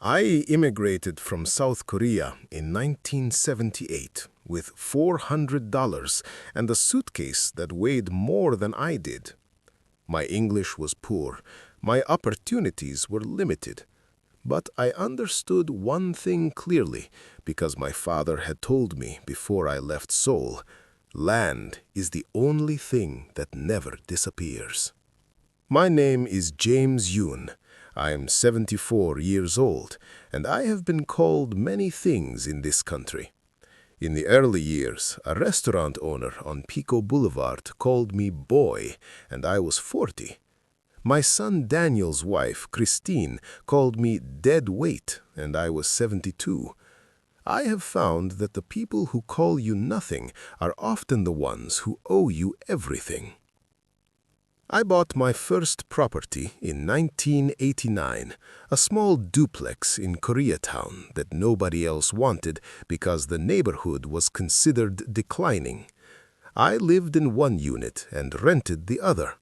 I immigrated from South Korea in 1978 with $400 and a suitcase that weighed more than I did. My English was poor, my opportunities were limited, but I understood one thing clearly because my father had told me before I left Seoul: land is the only thing that never disappears. My name is James Yoon. I am 74 years old, and I have been called many things in this country. In the early years, a restaurant owner on Pico Boulevard called me boy, and I was 40. My son Daniel's wife, Christine, called me dead weight, and I was 72. I have found that the people who call you nothing are often the ones who owe you everything. I bought my first property in 1989, a small duplex in Koreatown that nobody else wanted because the neighborhood was considered declining. I lived in one unit and rented the other.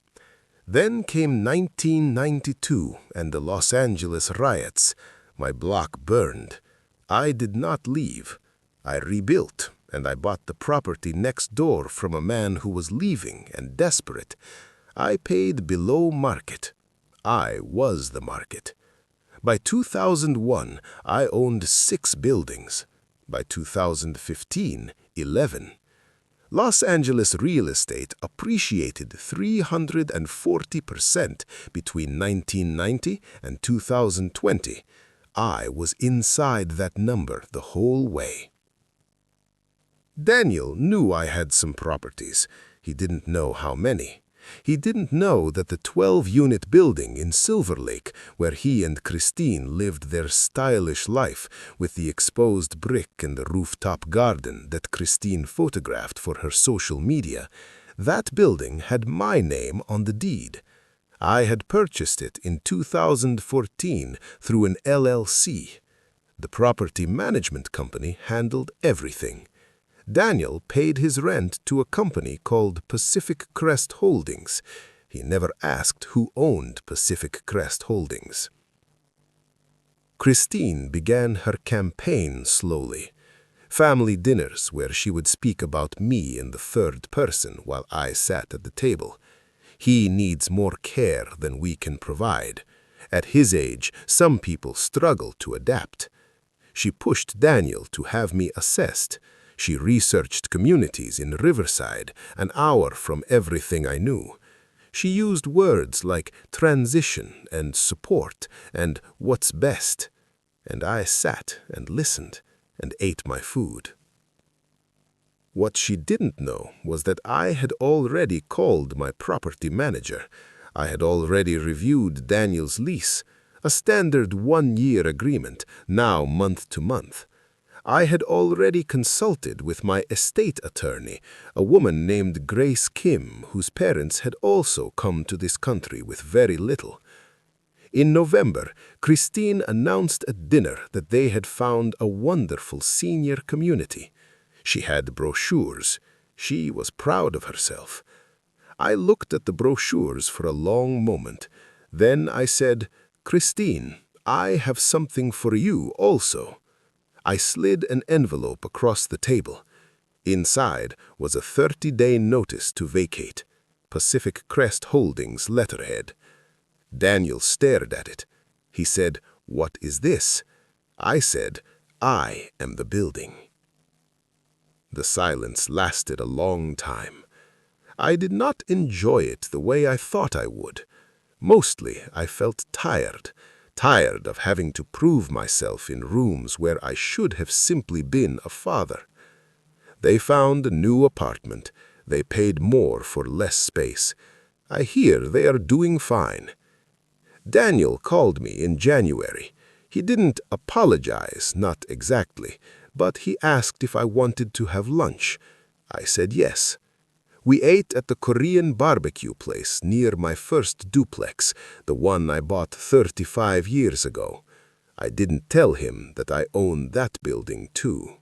Then came 1992 and the Los Angeles riots. My block burned. I did not leave. I rebuilt, and I bought the property next door from a man who was leaving and desperate. I paid below market. I was the market. By 2001, I owned 6 buildings. By 2015, 11. Los Angeles real estate appreciated 340% between 1990 and 2020. I was inside that number the whole way. Daniel knew I had some properties. He didn't know how many. He didn't know that the 12-unit building in Silver Lake, where he and Christine lived their stylish life with the exposed brick and the rooftop garden that Christine photographed for her social media, that building had my name on the deed. I had purchased it in 2014 through an LLC. The property management company handled everything. Daniel paid his rent to a company called Pacific Crest Holdings. He never asked who owned Pacific Crest Holdings. Christine began her campaign slowly. Family dinners where she would speak about me in the third person while I sat at the table. He needs more care than we can provide. At his age, some people struggle to adapt. She pushed Daniel to have me assessed. She researched communities in Riverside, an hour from everything I knew. She used words like transition and support and what's best. And I sat and listened and ate my food. What she didn't know was that I had already called my property manager. I had already reviewed Daniel's lease, a standard 1-year agreement, now month to month. I had already consulted with my estate attorney, a woman named Grace Kim, whose parents had also come to this country with very little. In November, Christine announced at dinner that they had found a wonderful senior community. She had brochures. She was proud of herself. I looked at the brochures for a long moment. Then I said, "Christine, I have something for you also." I slid an envelope across the table. Inside was a 30-day notice to vacate, Pacific Crest Holdings letterhead. Daniel stared at it. He said, "What is this?" I said, "I am the building." The silence lasted a long time. I did not enjoy it the way I thought I would. Mostly, I felt tired of having to prove myself in rooms where I should have simply been a father. They found a new apartment. They paid more for less space. I hear they are doing fine. Daniel called me in January. He didn't apologize, not exactly, but he asked if I wanted to have lunch. I said yes. We ate at the Korean barbecue place near my first duplex, the one I bought 35 years ago. I didn't tell him that I owned that building too.